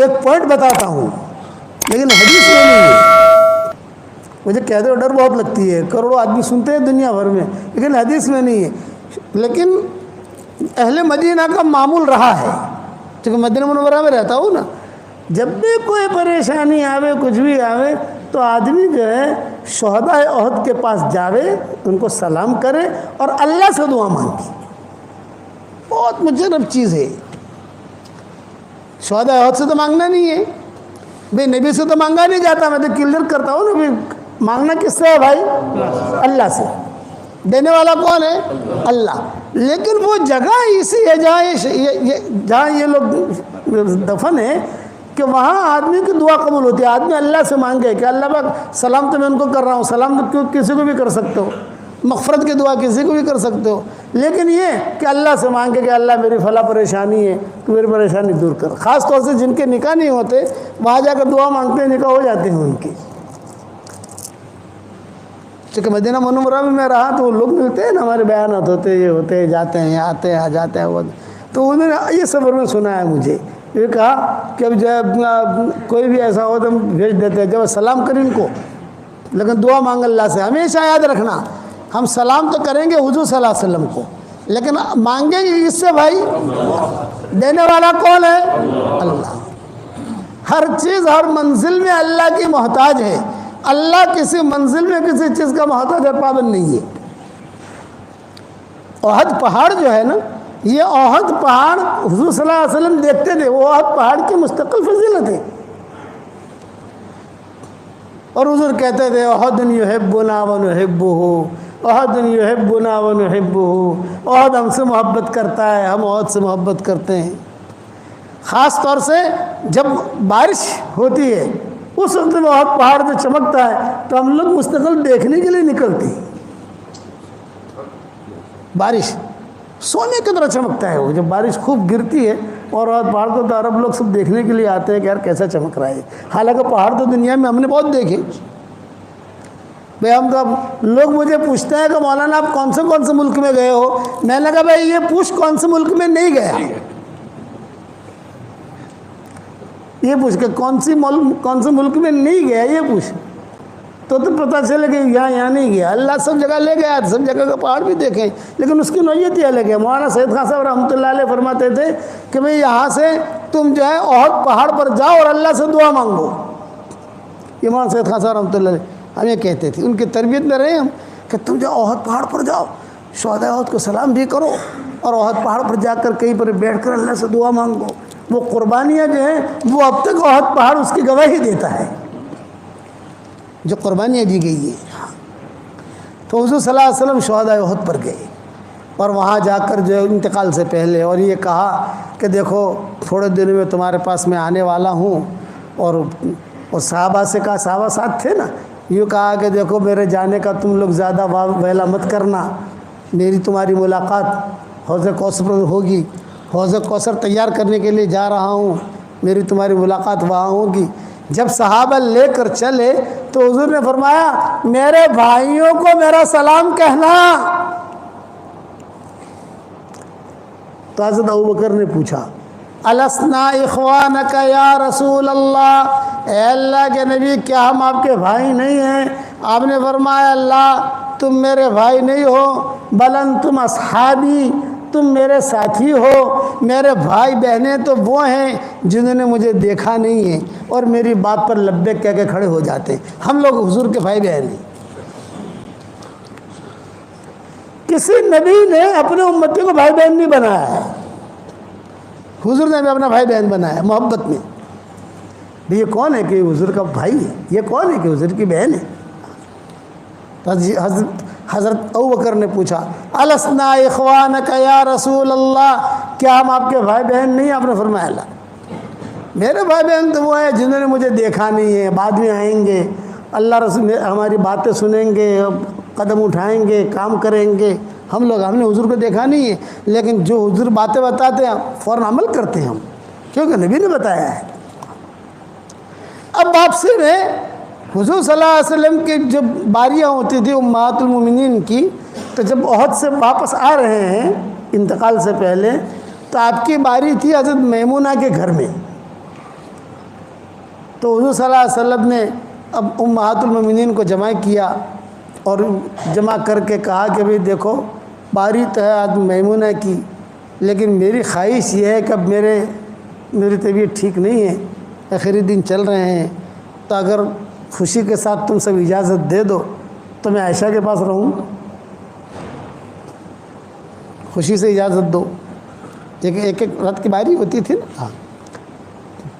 ایک پوائنٹ بتاتا ہوں لیکن حدیث میں نہیں ہے. مجھے کہتے ہو ڈر بہت لگتی ہے, کروڑوں آدمی سنتے ہیں دنیا بھر میں, لیکن حدیث میں نہیں ہے. لیکن اہل مدینہ کا معمول رہا ہے, چونکہ مدینہ منورہ میں رہتا ہوں نا, جب بھی کوئی پریشانی آوے, کچھ بھی آوے, تو آدمی جو ہے شہدائے احد کے پاس جاوے, ان کو سلام کرے اور اللہ سے دعا مانگے. بہت مجرب چیز ہے. شہدائے احد سے تو مانگنا نہیں ہے بھئی, نبی سے تو مانگا نہیں جاتا. میں تو کلیئر کرتا ہوں نا بھئی, مانگنا کس سے ہے بھائی؟ اللہ سے. دینے والا کون ہے؟ اللہ. لیکن وہ جگہ اسی ہے جہاں یہ لوگ دفن ہے کہ وہاں آدمی کی دعا قبول ہوتی ہے. آدمی اللہ سے مانگے کہ اللہ پاک سلام تو میں ان کو کر رہا ہوں, سلام تو کسی کو بھی کر سکتے ہو, مغفرت کی دعا کسی کو بھی کر سکتے ہو, لیکن یہ کہ اللہ سے مانگے کہ اللہ میری فلاں پریشانی ہے, تو میری پریشانی دور کر. خاص طور سے جن کے نکاح نہیں ہوتے وہاں جا کر دعا مانگتے ہیں, نکاح ہو جاتے ہیں ان کے. چونکہ مدینہ منورہ میں رہا تو وہ لوگ ملتے ہیں نا, ہمارے بیانات ہوتے, یہ ہوتے, جاتے ہیں, آتے ہیں, جاتے ہیں, وہ تو انہوں نے یہ سفر میں سنا ہے مجھے. یہ کہا کہ اب جب کوئی بھی ایسا ہو تو ہم بھیج دیتے ہیں, جب سلام کریں ان کو, لیکن دعا مانگ اللہ سے. ہمیشہ یاد رکھنا, ہم سلام تو کریں گے حضور صلی اللہ علیہ وسلم کو, لیکن مانگیں گے اس سے بھائی؟ دینے والا کون ہے؟ اللہ. ہر چیز ہر منزل میں اللہ کی محتاج ہے. اللہ کسی منزل میں کسی چیز کا محتاج اور پابند نہیں ہے. احد پہاڑ جو ہے نا, یہ احد پہاڑ حضور صلی اللہ علیہ وسلم دیکھتے تھے, وہ احد پہاڑ کی مستقل فضیلت ہے. اور حضور کہتے تھے احد یحبنا ونحبہ, احد یحبنا ونحبہ, احد ہم سے محبت کرتا ہے, ہم احد سے محبت کرتے ہیں. خاص طور سے جب بارش ہوتی ہے اس وقت میں احد پہاڑ جو چمکتا ہے تو ہم لوگ مستقل دیکھنے کے لیے نکلتے ہیں. بارش سونے کی طرح چمکتا ہے وہ, جب بارش خوب گرتی ہے, اور احد پہاڑ کو تو عرب لوگ سب دیکھنے کے لیے آتے ہیں کہ یار کیسا چمک رہا ہے. حالانکہ پہاڑ تو دنیا میں ہم نے بہت دیکھے بھئی. ہم تو اب لوگ مجھے پوچھتے ہیں کہ مولانا آپ کون سے ملک میں گئے ہو؟ میں نے کہا بھائی یہ پوچھ کون سے ملک میں نہیں گیا, یہ پوچھ کہ کون سے ملک میں نہیں گیا, یہ پوچھ تو پتہ چلے کہ یہاں نہیں گیا. اللہ سب جگہ لے گیا, سب جگہ کا پہاڑ بھی دیکھیں, لیکن اس کی نوعیت ہی الگ ہے. مولانا سید خان صاحب رحمۃ اللہ علیہ فرماتے تھے کہ بھئی یہاں سے تم جو ہے احد پہاڑ پر جاؤ اور اللہ سے دعا مانگو. یہ مولانا سید خان صاحب رحمۃ اللہ علیہ ہمیں کہتے تھے, ان کی تربیت میں رہے ہم, کہ تم جاؤ احد پہاڑ پر جاؤ, شہدائے احد کو سلام بھی کرو, اور احد پہاڑ پر جا کر کہیں پر بیٹھ کر اللہ سے دعا مانگو. وہ قربانیاں جو ہیں وہ اب تک احد پہاڑ اس کی گواہی دیتا ہے, جو قربانیاں دی گئی ہیں. تو حضور صلی اللہ علیہ وسلم شہدائے احد پر گئے, اور وہاں جا کر جو ہے انتقال سے پہلے اور یہ کہا کہ دیکھو تھوڑے دنوں میں تمہارے پاس میں آنے والا ہوں. اور صحابہ سے کہا, صحابہ ساتھ تھے نا, یوں کہا کہ دیکھو میرے جانے کا تم لوگ زیادہ ویلا مت کرنا, میری تمہاری ملاقات حوض کوثر پر ہوگی, حوض کوثر تیار کرنے کے لیے جا رہا ہوں, میری تمہاری ملاقات وہاں ہوگی. جب صحابہ لے کر چلے تو حضور نے فرمایا میرے بھائیوں کو میرا سلام کہنا. تو حضرت ابوبکر نے پوچھا السنا اخوانک یا رسول اللہ, اے اللہ کے نبی کیا ہم آپ کے بھائی نہیں ہیں؟ آپ نے فرمایا اللہ تم میرے بھائی نہیں ہو, بل انتم اصحابی, تم میرے ساتھی ہو. میرے بھائی بہنیں تو وہ ہیں جنہوں نے مجھے دیکھا نہیں ہے اور میری بات پر لبیک کہہ کے کھڑے ہو جاتے. ہم لوگ حضور کے بھائی بہن ہیں. کسی نبی نے اپنے امتی کو بھائی بہن نہیں بنایا ہے, حضور نے بھی اپنا بھائی بہن بنایا محبت میں. یہ کون ہے کہ حضور کا بھائی ہے, یہ کون ہے کہ حضور کی بہن ہے؟ حضرت ابوبکر نے پوچھا السنا اخوانک یا رسول اللہ, کیا ہم آپ کے بھائی بہن نہیں؟ آپ نے فرمایا اللہ میرے بھائی بہن تو وہ ہیں جنہوں نے مجھے دیکھا نہیں ہے, بعد میں آئیں گے, اللہ رسول ہماری باتیں سنیں گے, قدم اٹھائیں گے, کام کریں گے. ہم نے حضور کو دیکھا نہیں ہے, لیکن جو حضور باتیں بتاتے ہیں فوراً عمل کرتے ہیں ہم, کیونکہ نبی نے بتایا ہے. اب واپسی میں حضور صلی اللہ علیہ وسلم کی جب باریاں ہوتی تھی امہات المومنین کی, تو جب احد سے واپس آ رہے ہیں انتقال سے پہلے, تو آپ کی باری تھی حضرت میمونہ کے گھر میں. تو حضور صلی اللہ علیہ وسلم نے اب امہات المومنین کو جمع کیا اور جمع کر کے کہا کہ بھئی دیکھو باری تو ہے آج میمونہ کی، لیکن میری خواہش یہ ہے کہ اب میری طبیعت ٹھیک نہیں ہے، آخری دن چل رہے ہیں، تو اگر خوشی کے ساتھ تم سب اجازت دے دو تو میں عائشہ کے پاس رہوں گا، خوشی سے اجازت دو، ایک رات کی باری ہوتی تھی نا۔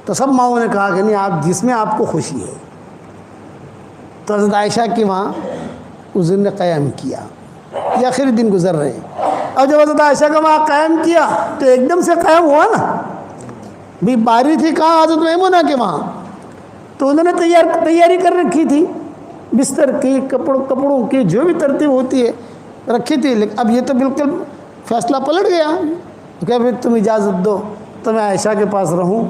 تو سب ماؤں نے کہا کہ نہیں، آپ جس میں آپ کو خوشی ہے۔ تو حضرت عائشہ کی وہاں حضور نے قیام کیا، یہ آخری دن گزر رہے ہیں۔ اور جب حضرت عائشہ کا وہاں قیام کیا تو ایک دم سے قیام ہوا نا، بھی باری تھی کہاں؟ حضرت میمونہ کے وہاں۔ تو انہوں نے تیاری کر رکھی تھی، بستر کی، کپڑوں کی، جو بھی ترتیب ہوتی ہے رکھی تھی، لیکن اب یہ تو بالکل فیصلہ پلٹ گیا کہ پھر تم اجازت دو تو میں عائشہ کے پاس رہوں،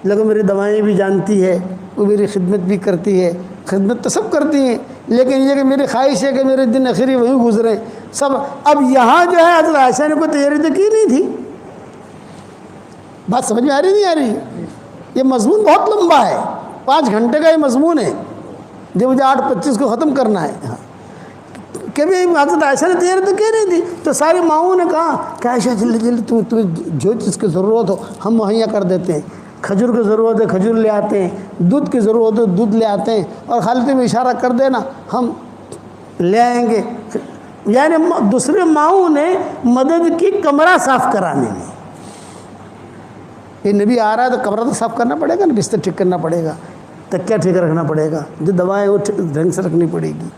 لیکن میری دوائیں بھی جانتی ہے، وہ میری خدمت بھی کرتی ہے، خدمت تو سب کرتی ہیں، لیکن یہ کہ میری خواہش ہے کہ میرے دن آخری وہیں گزرے سب۔ اب یہاں جو ہے حضرت عائشہ نے کوئی تیاری تو کی نہیں تھی، بات سمجھ میں آ رہی نہیں آ رہی؟ یہ مضمون بہت لمبا ہے، 5 گھنٹے کا یہ مضمون ہے جو مجھے 8:25 کو ختم کرنا ہے۔ کہ بھی حضرت عائشہ نے تیاری تو کی نہیں تھی، تو ساری ماؤں نے کہا کہ عائشہ جلدی جلدی تمہیں جو چیز کی ضرورت ہو ہم مہیا کر دیتے ہیں، کھجور کی ضرورت ہے کھجور لے آتے ہیں، دودھ کی ضرورت ہے دودھ لے آتے ہیں، اور خالی تم اشارہ کر دینا ہم لے آئیں گے۔ یعنی دوسرے ماؤں نے مدد کی کمرہ صاف کرانے میں۔ یہ نبی آ رہا ہے تو کمرہ تو صاف کرنا پڑے گا نا، بستر ٹھیک کرنا پڑے گا، تکیہ ٹھیک رکھنا پڑے گا، جو دوائیں وہ ڈھنگ سے رکھنی پڑے گی۔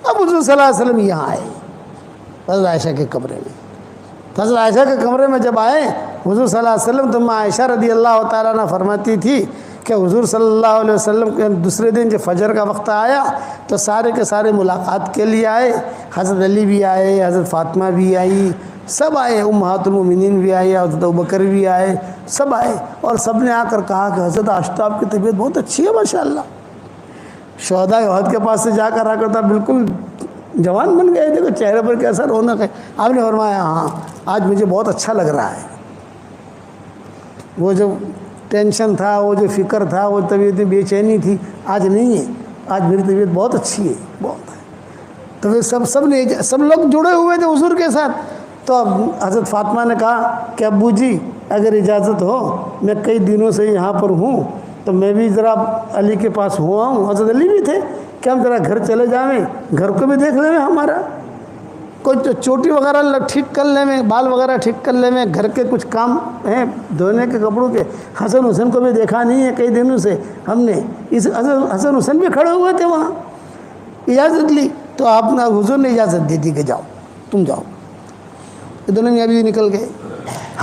اب حضور صلی اللہ علیہ وسلم یہاں آئے حضرت عائشہ کے کمرے میں۔ حضرت عائشہ کے کمرے میں جب آئے حضور صلی اللہ علیہ وسلم، تو عائشہ رضی اللہ تعالیٰ عنہ فرماتی تھی کہ حضور صلی اللہ علیہ وسلم کے دوسرے دن جب فجر کا وقت آیا تو سارے کے سارے ملاقات کے لیے آئے، حضرت علی بھی آئے، حضرت فاطمہ بھی آئی، سب آئے، امہات المومنین بھی آئی، حضرت ابوبکر بھی آئے، سب آئے، اور سب نے آ کر کہا کہ حضرت عائشہ آپ کی طبیعت بہت اچھی ہے ماشاءاللہ۔ شہداء احد کے پاس سے جا کر تھا بالکل جوان بن گئے، دیکھو چہرے پر کیسا رونق ہے۔ آپ نے فرمایا ہاں آج مجھے بہت اچھا لگ رہا ہے، وہ جو ٹینشن تھا، وہ جو فکر تھا، وہ طبیعت بے چینی تھی، آج نہیں ہے، آج میری طبیعت بہت اچھی ہے، بہت ہے۔ تو پھر سب لوگ جڑے ہوئے تھے حضور کے ساتھ۔ تو اب حضرت فاطمہ نے کہا کہ ابو جی اگر اجازت ہو، میں کئی دنوں سے یہاں پر ہوں، تو میں بھی ذرا علی کے پاس ہوا ہوں، حضرت علی بھی تھے، کہ ہم ذرا گھر چلے جائیں، گھر کو بھی دیکھ لیں ہمارا، کوئی چوٹی وغیرہ ٹھیک کر لیں میں، بال وغیرہ ٹھیک کر لیں میں، گھر کے کچھ کام ہیں دھونے کے کپڑوں کے۔ حسن حسین کو بھی دیکھا نہیں ہے کئی دنوں سے ہم نے، حسن حسین بھی کھڑے ہوئے تھے وہاں، اجازت لی تو آپ نے حضور نے اجازت دی تھی کہ جاؤ تم جاؤ۔ یہ دونوں میاں بیوی نکل گئے،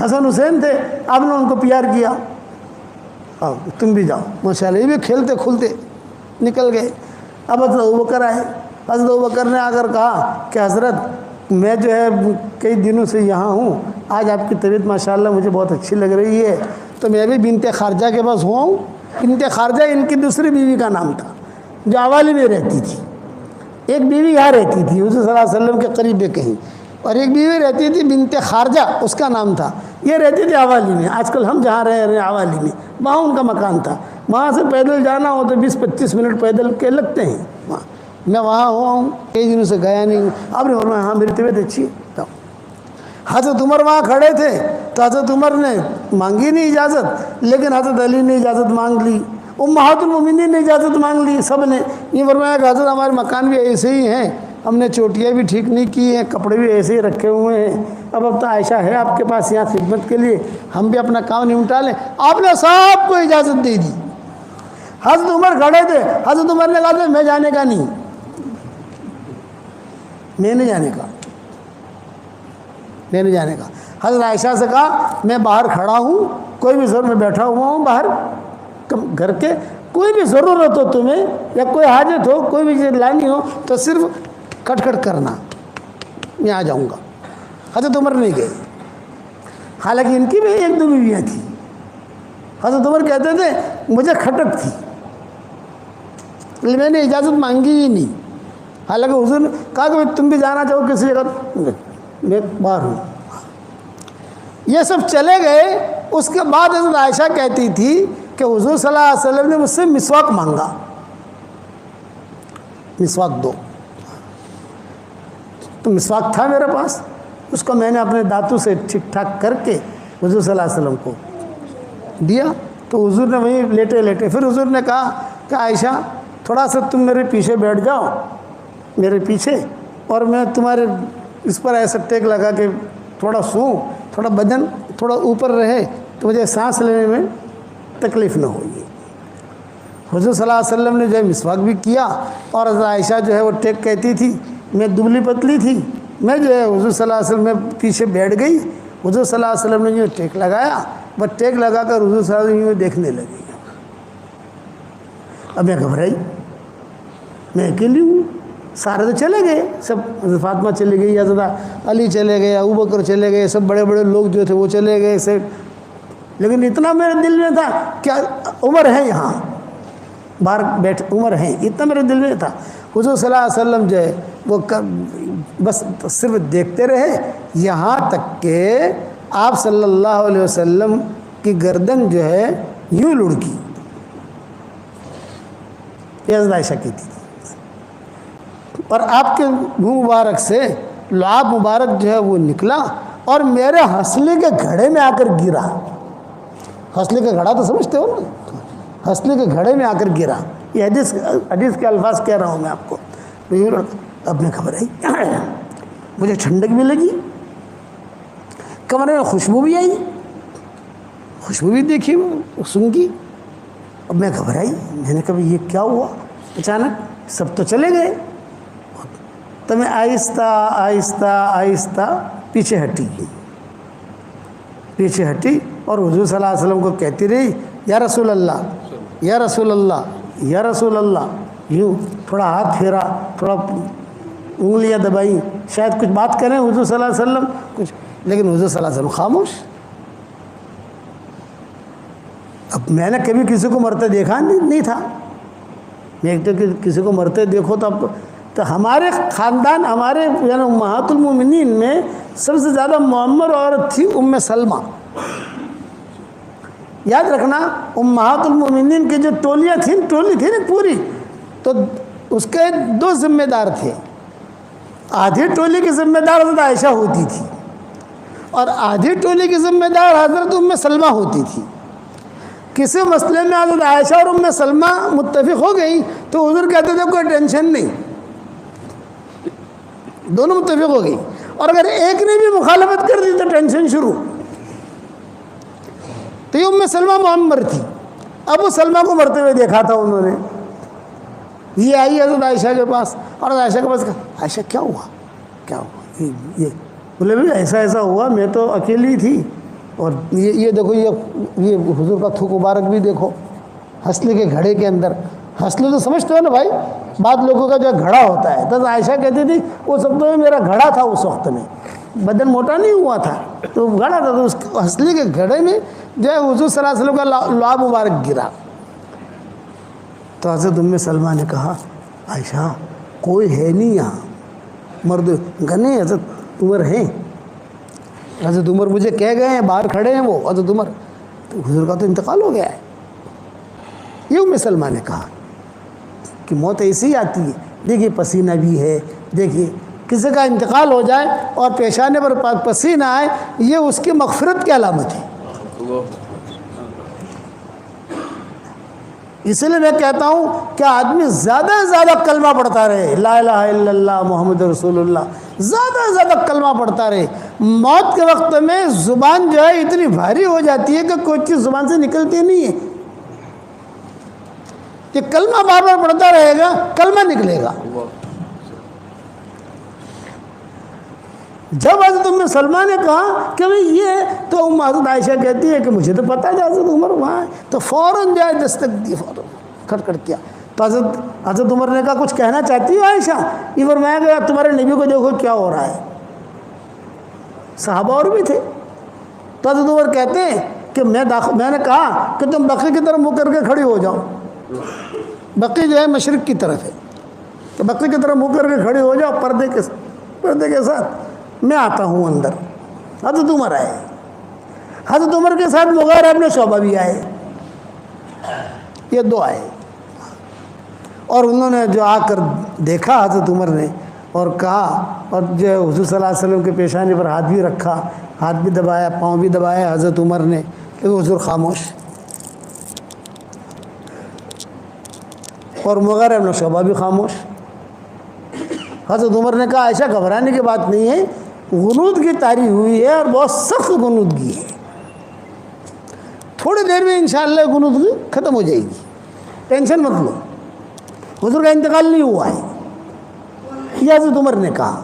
حسن حسین تھے، آپ نے ان کو پیار کیا، آؤ تم بھی جاؤ ماشاءاللہ، یہ بھی کھیلتے کھلتے نکل گئے۔ اب حضرت ابوبکر آئے، حضرت ابوبکر نے آ کر کہا کہ حضرت میں جو ہے کئی دنوں سے یہاں ہوں، آج آپ کی طبیعت ماشاءاللہ مجھے بہت اچھی لگ رہی ہے، تو میں بھی بنت خارجہ کے پاس ہوا ہوں۔ بنت خارجہ ان کی دوسری بیوی کا نام تھا جو عوالی میں رہتی تھی، ایک بیوی یہاں رہتی تھی حضور صلی اللہ علیہ وسلم کے قریب کہیں، اور ایک بیوی رہتی تھی بنت خارجہ، اس کا نام تھا، یہ رہتی تھی عوالی میں، آج کل ہم جہاں رہ رہے ہیں عوالی میں، وہاں ان کا مکان تھا، وہاں سے پیدل جانا ہو تو 20-25 منٹ پیدل کے لگتے ہیں وہاں۔ میں وہاں ہوا ہوں، کئی دنوں سے گیا نہیں ہوں۔ آپ نے فرمایا ہاں میری طبیعت اچھی ہے۔ حضرت عمر وہاں کھڑے تھے تو حضرت عمر نے مانگی نہیں اجازت، لیکن حضرت علی نے اجازت مانگ لی، امہات المومنین نے اجازت مانگ لی، سب نے یہ فرمایا کہ حضرت ہمارے مکان بھی ایسے ہی ہیں، ہم نے چوٹیاں بھی ٹھیک نہیں کی ہیں، کپڑے بھی ایسے ہی رکھے ہوئے ہیں، اب تو عائشہ ہے آپ کے پاس یہاں خدمت کے لیے، ہم بھی اپنا کام نمٹا لیں۔ آپ نے سب کو اجازت دے دی۔ حضرت عمر کھڑے تھے، حضرت عمر نے کہا تھا میں جانے کا نہیں، میں نہیں جانے کا، میں نہیں جانے کا۔ حضرت عائشہ سے کہا میں باہر کھڑا ہوں، کوئی بھی ضرورت میں بیٹھا ہوا ہوں باہر گھر کے، کوئی بھی ضرورت ہو تمہیں یا کوئی حاجت ہو، کوئی بھی چیز لانی ہو تو صرف کھٹ کھٹ کرنا، میں آ جاؤں گا۔ حضرت عمر نہیں گئے، حالانکہ ان کی بھی 1-2 بیویاں تھیں۔ حضرت عمر کہتے تھے مجھے کھٹک تھی، میں نے اجازت مانگی ہی نہیں، حالانکہ حضور نے کہا کہ تم بھی جانا چاہو کسی جگہ، میں باہر ہوں۔ یہ سب چلے گئے۔ اس کے بعد حضرت عائشہ کہتی تھی کہ حضور صلی اللہ علیہ وسلم نے مجھ سے مسواک مانگا، مسواک دو، تو مسواک تھا میرے پاس، اس کو میں نے اپنے دانتوں سے ٹھیک ٹھاک کر کے حضور صلی اللہ علیہ وسلم کو دیا۔ تو حضور نے وہیں لیٹے لیٹے پھر حضور نے کہا کہ عائشہ تھوڑا سا تم میرے پیچھے بیٹھ جاؤ، میرے پیچھے، اور میں تمہارے اس پر ایسا ٹیک لگا کہ تھوڑا سوں، تھوڑا بدن تھوڑا اوپر رہے تو مجھے سانس لینے میں تکلیف نہ ہوگی۔ حضور صلی اللہ علیہ وسلم نے جو ہے مسواک بھی کیا، اور حضرت عائشہ جو ہے وہ ٹیک کہتی تھی، میں دبلی پتلی تھی، میں جو ہے حضور صلی اللہ علیہ وسلم میں پیچھے بیٹھ گئی، حضور صلی اللہ علیہ وسلم نے جو ٹیک لگایا، بس ٹیک لگا کر حضور صلی اللہ علیہ وسلم دیکھنے لگی۔ اب میں گھبرائی، میں اکیلی ہوں، سارے تو چلے گئے، سب حضرت فاطمہ چلی گئی، حضرت علی چلے گئے، ابوبکر چلے گئے، سب بڑے بڑے لوگ جو تھے وہ چلے گئے سے، لیکن اتنا میرے دل میں تھا کہ عمر ہے یہاں باہر بیٹھ، عمر ہیں، اتنا میرے دل میں تھا۔ حضور صلی اللہ علیہ وسلم جو ہے وہ بس صرف دیکھتے رہے، یہاں تک کہ آپ صلی اللہ علیہ وسلم کی گردن جو ہے یوں لڑکی، یہ حضرت عائشہ کی تھی، اور آپ کے منہ مبارک سے لعاب مبارک جو ہے وہ نکلا اور میرے ہنسلے کے گھڑے میں آ کر گرا۔ ہنسلے کا گھڑا تو سمجھتے ہو نا، ہنسلے کے گھڑے میں آ کر گرا، یہ حدیث کے الفاظ کہہ رہا ہوں میں آپ کو۔ اب میں گھبرائی، مجھے ٹھنڈک بھی لگی، کمرے میں خوشبو بھی آئی، خوشبو بھی دیکھی سونگھی۔ اب میں گھبرائی، میں نے کہا یہ کیا ہوا اچانک، سب تو چلے گئے۔ تو میں آہستہ آہستہ آہستہ پیچھے ہٹی، پیچھے ہٹی اور حضور صلی اللہ علیہ وسلم کو کہتی رہی یا رسول اللہ، یا رسول اللہ، یا رسول اللہ، یوں تھوڑا ہاتھ پھیرا، تھوڑا انگلیاں دبائیں، شاید کچھ بات کریں حضور صلی اللہ علیہ وسلم کچھ، لیکن حضور صلی اللہ علیہ وسلم خاموش۔ اب میں نے کبھی کسی کو مرتے دیکھا نہیں تھا، میں ایک تو کسی کو مرتے دیکھو تو ہمارے خاندان، ہمارے یعنی امہات المومنین میں سب سے زیادہ معمر عورت تھی ام سلمہ۔ یاد رکھنا امہات المومنین کی جو ٹولیاں تھیں، ٹولی تھی نا پوری، تو اس کے دو ذمہ دار تھے، آدھی ٹولی کی ذمہ دار حضرت عائشہ ہوتی تھی اور آدھی ٹولی کی ذمہ دار حضرت ام سلمہ ہوتی تھی۔ کسی مسئلے میں حضرت عائشہ اور ام سلمہ متفق ہو گئی تو حضور کہتے تھے کوئی ٹینشن نہیں، دونوں متفق ہو گئی، اور اگر ایک نے بھی مخالفت کر دی تو ٹینشن شروع۔ تو یہ ام سلمہ معمر تھی، ابو سلمہ کو مرتے ہوئے دیکھا تھا انہوں نے، یہ آئی حضرت عائشہ کے پاس، اور عائشہ کے پاس کہا عائشہ کیا ہوا، کیا ہوا، یہ بولے بھائی ایسا ایسا ہوا، میں تو اکیلی تھی، اور یہ دیکھو یہ حضور کا تھوک مبارک بھی دیکھو ہنسلے کے گھڑے کے اندر۔ ہنسلے تو سمجھتے ہو نا بھائی، بعض لوگوں کا جو گھڑا ہوتا ہے، تو عائشہ کہتی تھی وہ سب تو میرا گھڑا تھا، اس وقت میں بدن موٹا نہیں ہوا تھا تو گھڑا تھا، تو اس ہنسلے کے گھڑے میں جو ہے حضور صلی اللہ علیہ وسلم کا لعاب مبارک گرا۔ تو حضرت ام سلمہ نے کہا عائشہ کوئی ہے نہیں یہاں، مرد گنے حضرت عمر ہیں، حضرت عمر مجھے کہہ گئے ہیں، باہر کھڑے ہیں وہ حضرت عمر، تو حضور کا تو انتقال ہو گیا ہے۔ یہ ام سلمہ نے کہا کہ موت ایسی ہی آتی ہے، دیکھیے پسینہ بھی ہے، دیکھیے کسی کا انتقال ہو جائے اور پیشانے پر پسینہ آئے، یہ اس کی مغفرت کی علامت ہے۔ اس لیے میں کہتا ہوں کہ آدمی زیادہ سے زیادہ کلمہ پڑھتا رہے، لا الہ الا اللہ محمد رسول اللہ، زیادہ سے زیادہ کلمہ پڑھتا رہے۔ موت کے وقت میں زبان جو ہے اتنی بھاری ہو جاتی ہے کہ کوئی چیز زبان سے نکلتی نہیں ہے، کہ کلمہ بار بار پڑھتا رہے گا کلمہ نکلے گا۔ جب حضرت ام سلمہ نے کہا کہ بھئی یہ تو حضرت عائشہ کہتی ہے کہ مجھے تو پتہ ہے حضرت عمر وہاں ہے، تو فوراً جائے دستک دی، فوراً کھٹ کیا۔ تو حضرت عمر نے کہا کچھ کہنا چاہتی ہو عائشہ؟ یہ فرمایا گیا تمہارے نبی کو دیکھو کیا ہو رہا ہے، صحابہ اور بھی تھے۔ تو حضرت عمر کہتے ہیں کہ میں نے کہا کہ تم بقیع کی طرف منہ کر کے کھڑی ہو جاؤ، بقیع جو ہے مشرق کی طرف ہے، تو بقیع کی طرف منہ کر کے کھڑی ہو جاؤ پردے کے ساتھ، میں آتا ہوں اندر۔ حضرت عمر آئے، حضرت عمر کے ساتھ مغیرہ ابن شعبہ بھی آئے، یہ دو آئے. اور انہوں نے جو آ کر دیکھا حضرت عمر نے اور کہا، اور جو حضور صلی اللہ علیہ وسلم کے پیشانی پر ہاتھ بھی رکھا، ہاتھ بھی دبایا، پاؤں بھی دبایا حضرت عمر نے، کہ حضور خاموش. اور مغیرہ بن شعبہ بھی خاموش. حضرت عمر نے کہا عائشہ گھبرانے کی بات نہیں ہے، غنود کی تاریخ ہوئی ہے اور بہت سخت غنودگی ہے، تھوڑی دیر میں انشاءاللہ غنودگی ختم ہو جائے گی، ٹینشن مت لو، حضور کا انتقال نہیں ہوا ہے. یہ حضرت عمر نے کہا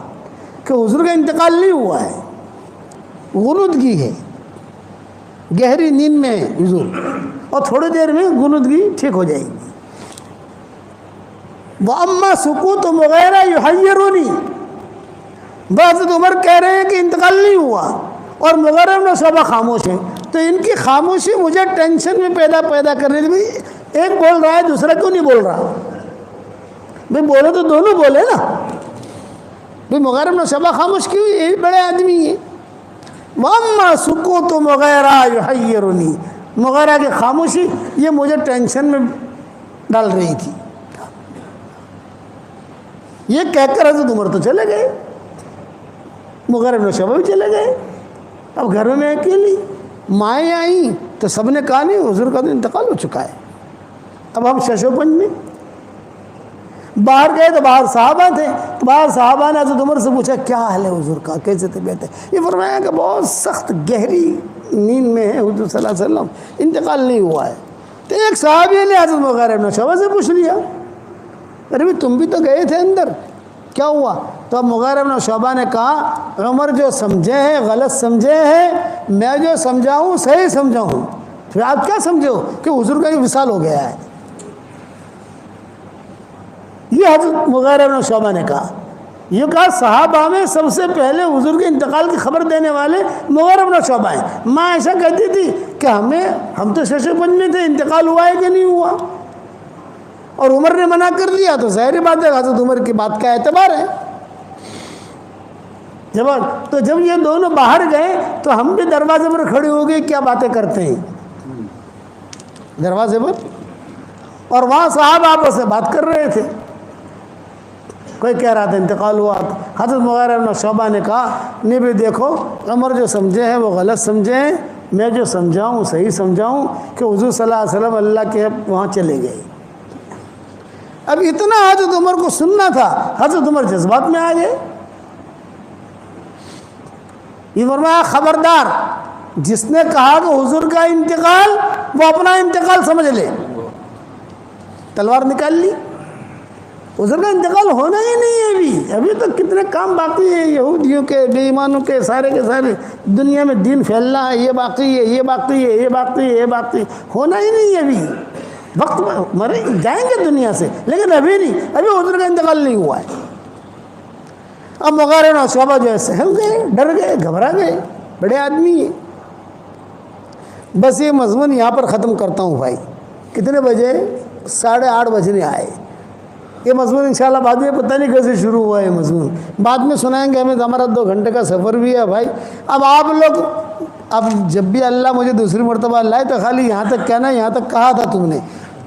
کہ حضور کا انتقال نہیں ہوا ہے، غنودگی ہے، گہری نیند میں ہے حضور، اور تھوڑی دیر میں غنودگی ٹھیک ہو جائے گی. وَأَمَّا سُكُوتُ مُغِیرَةَ يُحَيِّرُنِی، حضرت عمر کہہ رہے ہیں کہ انتقال نہیں ہوا اور مغیرہ بن شعبہ خاموش ہیں، تو ان کی خاموشی مجھے ٹینشن میں پیدا کر رہی تھی. ایک بول رہا ہے دوسرا کیوں نہیں بول رہا؟ بھئی بولے تو دونوں بولے نا. بھئی مغیرہ بن شعبہ خاموش کیوں؟ یہ بڑے آدمی ہیں. وَأَمَّا سُكُوتُ مُغِیرَةَ يُحَيِّرُنِی، مغیرہ کی خاموشی یہ مجھے ٹینشن میں ڈال رہی تھی. یہ کہہ کر حضرت عمر تو چلے گئے، مغیرہ بن شعبہ بھی چلے گئے. اب گھر میں اکیلی مائیں آئیں تو سب نے کہا نہیں حضور کا تو انتقال ہو چکا ہے. اب ہم شش و پنج میں باہر گئے تو باہر صحابہ تھے، تو باہر صحابہ نے حضرت عمر سے پوچھا کیا حال ہے حضور کا، کیسے طبیعت ہے؟ یہ فرمایا کہ بہت سخت گہری نیند میں ہے حضور صلی اللہ علیہ وسلم، انتقال نہیں ہوا ہے. تو ایک صحابی نے حضرت مغیرہ بن شعبہ سے پوچھ لیا، ارے بھی تم بھی تو گئے تھے اندر، کیا ہوا؟ تو اب مغیرہ بن شعبہ نے کہا عمر جو سمجھے ہیں غلط سمجھے ہیں، میں جو سمجھاؤں صحیح سمجھاؤں. پھر آپ کیا سمجھے ہو کہ حضور کا یہ وصال ہو گیا ہے؟ یہ حضرت مغیرہ بن شعبہ نے کہا. یہ کہا صحابہ میں سب سے پہلے حضور کے انتقال کی خبر دینے والے مغیرہ بن شعبہ ہیں. ماں ایسا کہتی تھی کہ ہم تو شش و پنج میں تھے، انتقال ہوا ہے کہ نہیں ہوا؟ اور عمر نے منع کر دیا تو ظاہری بات ہے حضرت عمر کی بات کا اعتبار ہے. تو جب یہ دونوں باہر گئے تو ہم بھی دروازے پر کھڑے ہو گئے، کیا باتیں کرتے ہیں دروازے پر، اور وہاں صاحب آپس سے بات کر رہے تھے. کوئی کہہ رہا تھا انتقال ہوا. حضرت مغیرہ بن شعبہ نے کہا نہیں بھی دیکھو عمر جو سمجھے ہیں وہ غلط سمجھے ہیں، میں جو سمجھاؤں صحیح سمجھاؤں، کہ حضور صلی اللہ علیہ وسلم اللہ کے وہاں چلے گئے. اب اتنا حضرت عمر کو سننا تھا، حضرت عمر جذبات میں آ گئے. یہ فرمایا خبردار جس نے کہا کہ حضور کا انتقال وہ اپنا انتقال سمجھ لے. تلوار نکال لی، حضور کا انتقال ہونا ہی نہیں ہے. ابھی تو کتنے کام باقی ہیں یہودیوں کے، بے ایمانوں کے سارے دنیا میں دین پھیلنا ہے، یہ باقی ہے، یہ باقی ہے، یہ باقی ہے، یہ باقی ہونا ہی نہیں ہے. ابھی وقت مرے جائیں گے دنیا سے، لیکن ابھی نہیں، ابھی حضور کا انتقال نہیں ہوا ہے. اب مغیرہ بن شعبہ جو ہے سہم گئے، ڈر گئے، گھبرا گئے، بڑے آدمی ہیں. بس یہ مضمون یہاں پر ختم کرتا ہوں بھائی. کتنے بجے؟ 8:30 بجنے آئے. یہ مضمون انشاءاللہ بعد میں پتہ نہیں کیسے شروع ہوا ہے مضمون، بعد میں سنائیں گے. ہمیں ہمارا 2 گھنٹے کا سفر بھی ہے بھائی. اب آپ لوگ اب جب بھی اللہ مجھے دوسری مرتبہ لائے تو خالی یہاں تک کہنا، یہاں تک کہا تھا تم نے،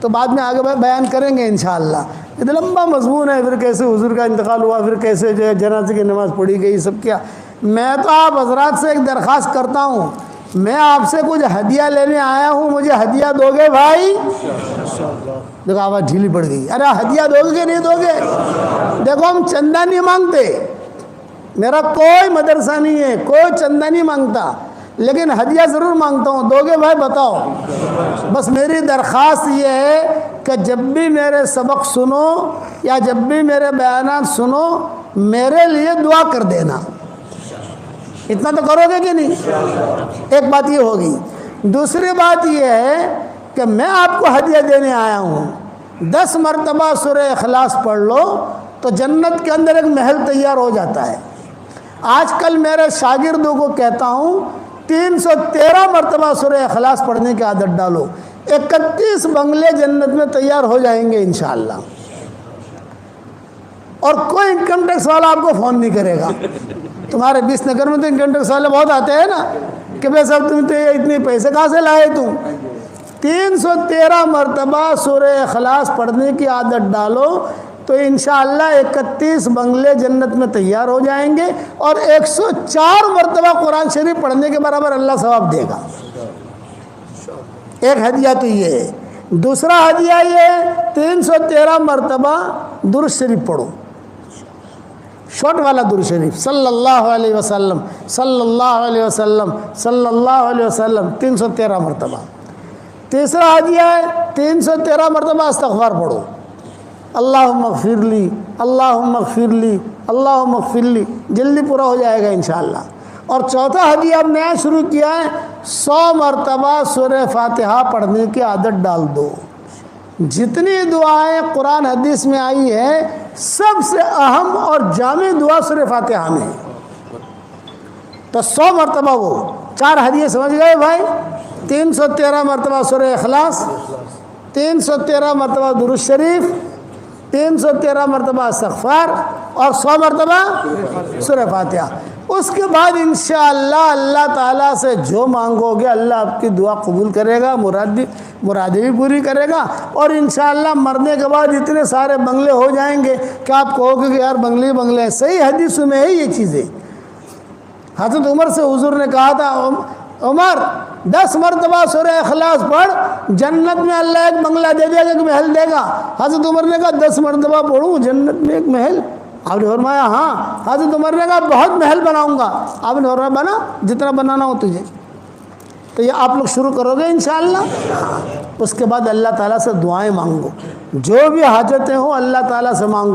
تو بعد میں آگے بیان کریں گے انشاءاللہ. یہ لمبا مضمون ہے، پھر کیسے حضور کا انتقال ہوا، پھر کیسے جو ہے جنازے کی نماز پڑھی گئی، سب کیا. میں تو آپ حضرات سے ایک درخواست کرتا ہوں، میں آپ سے کچھ ہدیہ لینے آیا ہوں، مجھے ہدیہ دو گے بھائی؟ دیکھو آواز ڈھیلی پڑ گئی. ارے ہدیہ دو گے کہ نہیں دو گے؟ دیکھو ہم چندہ نہیں مانگتے، میرا کوئی مدرسہ نہیں ہے، کوئی چندہ نہیں مانگتا، لیکن ہدیہ ضرور مانگتا ہوں. دو گے بھائی؟ بتاؤ. بس میری درخواست یہ ہے کہ جب بھی میرے سبق سنو یا جب بھی میرے بیانات سنو میرے لیے دعا کر دینا. اتنا تو کرو گے کہ نہیں؟ ایک بات یہ ہوگی. دوسری بات یہ ہے کہ میں آپ کو ہدیہ دینے آیا ہوں. 10 مرتبہ سورہ اخلاص پڑھ لو تو جنت کے اندر ایک محل تیار ہو جاتا ہے. آج کل میرے شاگردوں کو کہتا ہوں 313 مرتبہ سورہ اخلاص پڑھنے کی عادت ڈالو. 31 بنگلے جنت میں تیار ہو جائیں گے انشاءاللہ. اور کوئی انکم ٹیکس والا آپ کو فون نہیں کرے گا. تمہارے 20 نگر میں تو انکم ٹیکس والے بہت آتے ہیں نا کہ بھائی صاحب تم تو اتنے پیسے کہاں سے لائے تم؟ 313 مرتبہ سورہ اخلاص پڑھنے کی عادت ڈالو تو انشاءاللہ 31 بنگلے جنت میں تیار ہو جائیں گے، اور 104 مرتبہ قرآن شریف پڑھنے کے برابر اللہ ثواب دے گا۔ ایک ہدیہ تو یہ ہے۔ دوسرا ہدیہ یہ ہے 313 مرتبہ درود شریف پڑھو، شارٹ والا درود شریف، صلی اللہ علیہ وسلم صلی اللہ علیہ وسلم صلی اللہ علیہ وسلم 313 مرتبہ۔ تیسرا ہدیہ ہے 313 مرتبہ استغفار پڑھو، اللہم اغفر لی اللہم اغفر لی اللہم اغفر لی، جلدی پورا ہو جائے گا انشاءاللہ۔ اور چوتھا ہدیہ اب نیا شروع کیا ہے، 100 مرتبہ سورہ فاتحہ پڑھنے کی عادت ڈال دو۔ جتنی دعائیں قرآن حدیث میں آئی ہے سب سے اہم اور جامع دعا سورہ فاتحہ میں ہے، تو 100 مرتبہ وہ 4 ہدیے سمجھ گئے بھائی۔ 313 مرتبہ سورہ اخلاص، 313 مرتبہ درود شریف، 313 مرتبہ استغفار، اور 100 مرتبہ سورہ فاتحہ۔ اس کے بعد انشاءاللہ اللہ تعالیٰ سے جو مانگو گے اللہ آپ کی دعا قبول کرے گا، مرادیں بھی پوری کرے گا، اور انشاءاللہ مرنے کے بعد اتنے سارے بنگلے ہو جائیں گے کہ آپ کہو گے کہ یار بنگلے بنگلے ہیں۔ صحیح حدیث میں ہے یہ چیزیں۔ حضرت عمر سے حضور نے کہا تھا، عمر 10 مرتبہ سورہ اخلاص پڑھ، جنت میں اللہ ایک بنگلہ دے دے گا، ایک محل دے گا۔ حضرت عمر نے کہا 10 مرتبہ پڑھوں جنت میں ایک محل؟ آپ نے فرمایا ہاں۔ حضرت عمر نے کہا بہت محل بناؤں گا۔ آپ نے فرمایا بنا جتنا بنانا ہو تجھے۔ تو یہ آپ لوگ شروع کرو گے انشاءاللہ۔ اس کے بعد اللہ تعالیٰ سے دعائیں مانگو، جو بھی حاجتیں ہوں اللہ تعالیٰ سے مانگو۔